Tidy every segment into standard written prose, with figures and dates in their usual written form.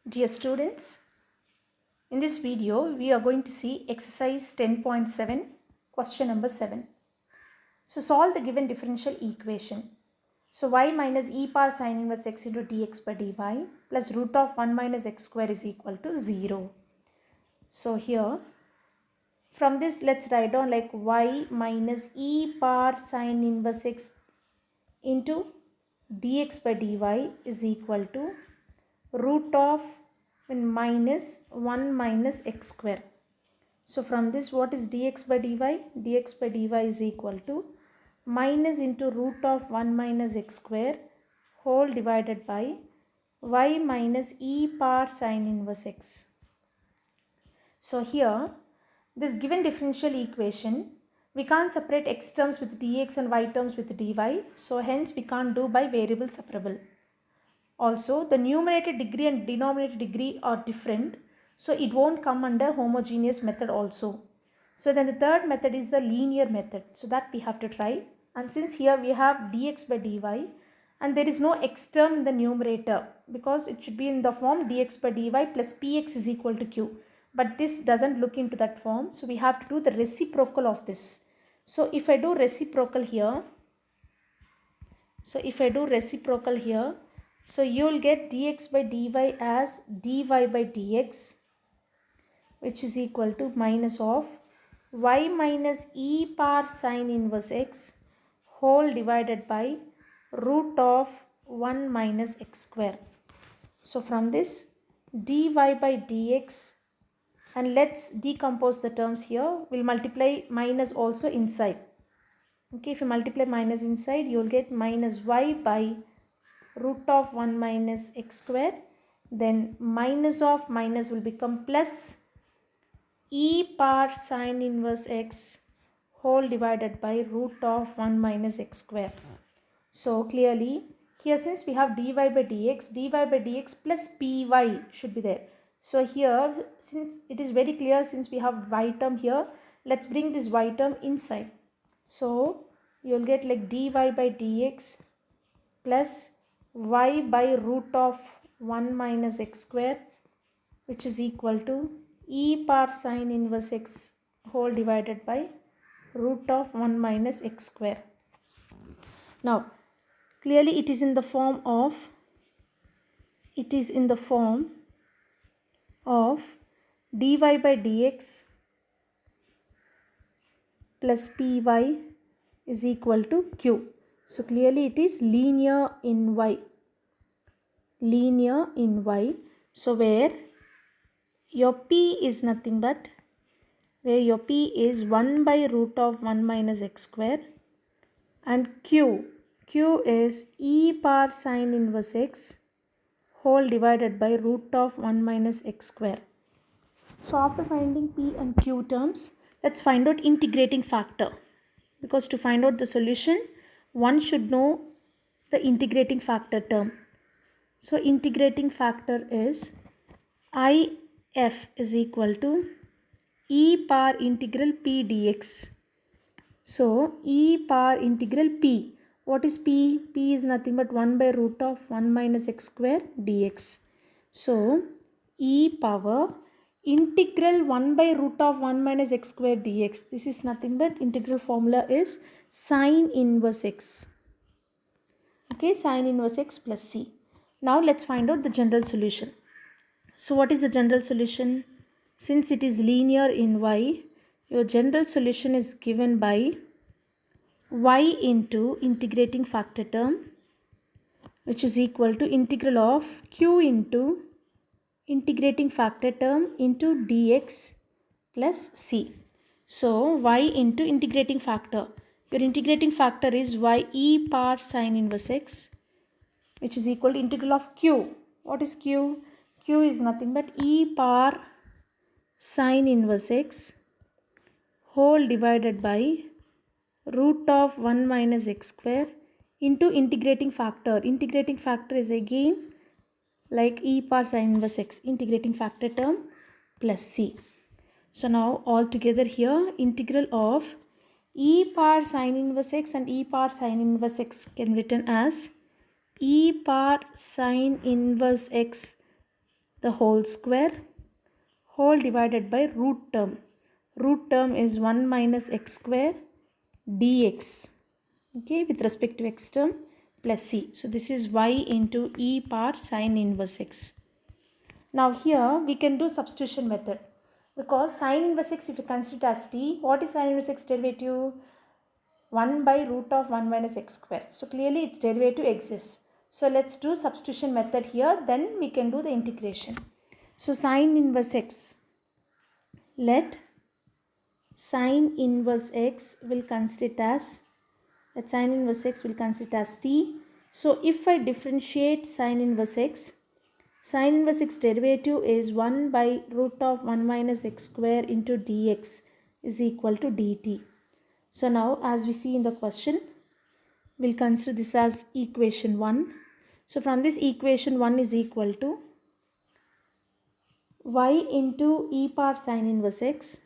Dear students, in this video we are going to see exercise 10.7 question number 7. So solve the given differential equation. So y minus e power sin inverse x into dx by dy plus root of 1 minus x square is equal to 0. So here from this let's write down like y minus e power sin inverse x into dx by dy is equal to root of minus 1 minus x square. So from this what is dx by dy? Dx by dy is equal to minus into root of 1 minus x square whole divided by y minus e power sin inverse x. So here this given differential equation we can't separate x terms with dx and y terms with dy. So hence we can't do by variable separable. Also, the numerator degree and denominator degree are different, so it won't come under homogeneous method also. So then the third method is the linear method, so that we have to try. And since here we have dx by dy and there is no x term in the numerator because it should be in the form dx by dy plus px is equal to q. But this doesn't look into that form, so we have to do the reciprocal of this. So if I do reciprocal here, so you will get dx by dy as dy by dx, which is equal to minus of y minus e power sin inverse x whole divided by root of 1 minus x square. So from this dy by dx, and let's decompose the terms here, we'll multiply minus also inside. Okay, if you multiply minus inside, you will get minus y by root of 1 minus x square, then minus of minus will become plus e power sin inverse x whole divided by root of 1 minus x square. So clearly here since we have dy by dx plus py should be there. So here since it is very clear, since we have y term here, let's bring this y term inside. So you will get like dy by dx plus y by root of 1 minus x square, which is equal to e power sin inverse x whole divided by root of 1 minus x square. Now clearly it is in the form of dy by dx plus py is equal to q. So clearly it is linear in y. So where your p is nothing but, where your p is 1 by root of 1 minus x square, and q is e power sin inverse x whole divided by root of 1 minus x square. So after finding p and q terms, let's find out integrating factor, because to find out the solution one should know the integrating factor term. So integrating factor is if is equal to e power integral p dx. So e power integral p, what is p? P is nothing but 1 by root of 1 minus x square dx. So e power integral 1 by root of 1 minus x square dx, this is nothing but integral formula is sin inverse x. Okay, sin inverse x plus c. Now let's find out the general solution. So what is the general solution? Since it is linear in y, your general solution is given by y into integrating factor term, which is equal to integral of q into integrating factor term into dx plus c. So y into integrating factor, your integrating factor is y e power sin inverse x, which is equal to integral of q. What is q? Q is nothing but e power sin inverse x whole divided by root of 1 minus x square into integrating factor. Integrating factor is again like e power sin inverse x, integrating factor term plus c. So now all together here integral of e power sin inverse x and e power sin inverse x can be written as e power sin inverse x the whole square whole divided by root term. Root term is 1 minus x square dx, okay, with respect to x term, plus c. So this is y into e power sine inverse x. Now here we can do substitution method, because sine inverse x, if you consider it as t, what is sine inverse x derivative? 1 by root of 1 minus x square. So clearly its derivative exists. So let's do substitution method here, then we can do the integration. So sine inverse x, let sine inverse x will consider it as, t. So if I differentiate sine inverse x derivative is 1 by root of 1 minus x square into dx is equal to dt. So now as we see in the question, we'll consider this as equation 1. So from this equation 1 is equal to y into e power sine inverse x,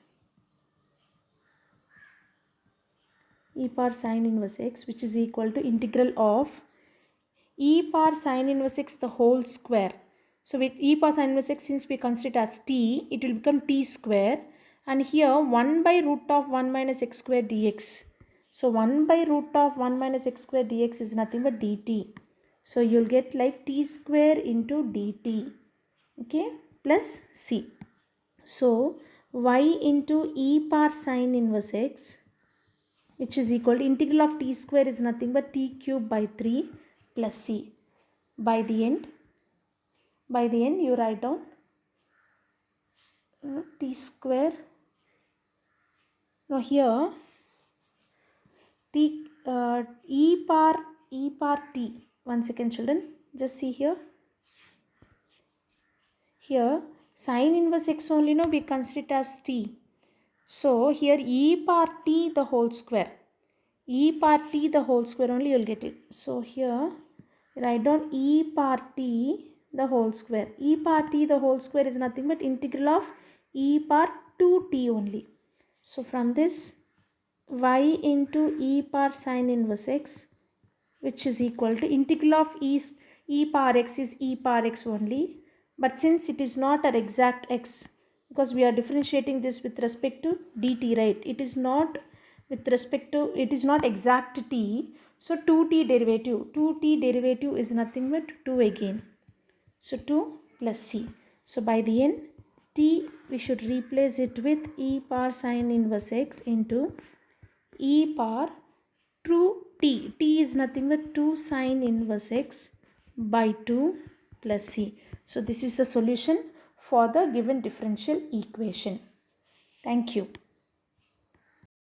which is equal to integral of e power sine inverse x the whole square. So with e power sine inverse x, since we consider it as t, it will become t square, and here 1 by root of 1 minus x square dx. So 1 by root of 1 minus x square dx is nothing but dt. So you'll get like t square into dt, okay, plus c. So y into e power sine inverse x, which is equal to integral of t square is nothing but t cube by 3 plus c. By the end you write down t square. Now here t e power t. One second children, just see here. Here sine inverse x only, no, we consider it as t. So here e power t the whole square. E power t the whole square only you will get it. So here write down e power t the whole square. E power t the whole square is nothing but integral of e power 2t only. So from this y into e power sine inverse x, which is equal to integral of e power x is e power x only. But since it is not an exact x, because we are differentiating this with respect to dt, right? It is not with respect to, it is not exact t. So 2t derivative is nothing but 2 again. So 2 plus c. So by the end, t we should replace it with e power sine inverse x into e power 2t. T is nothing but 2 sine inverse x by 2 plus c. So this is the solution for the given differential equation. Thank you.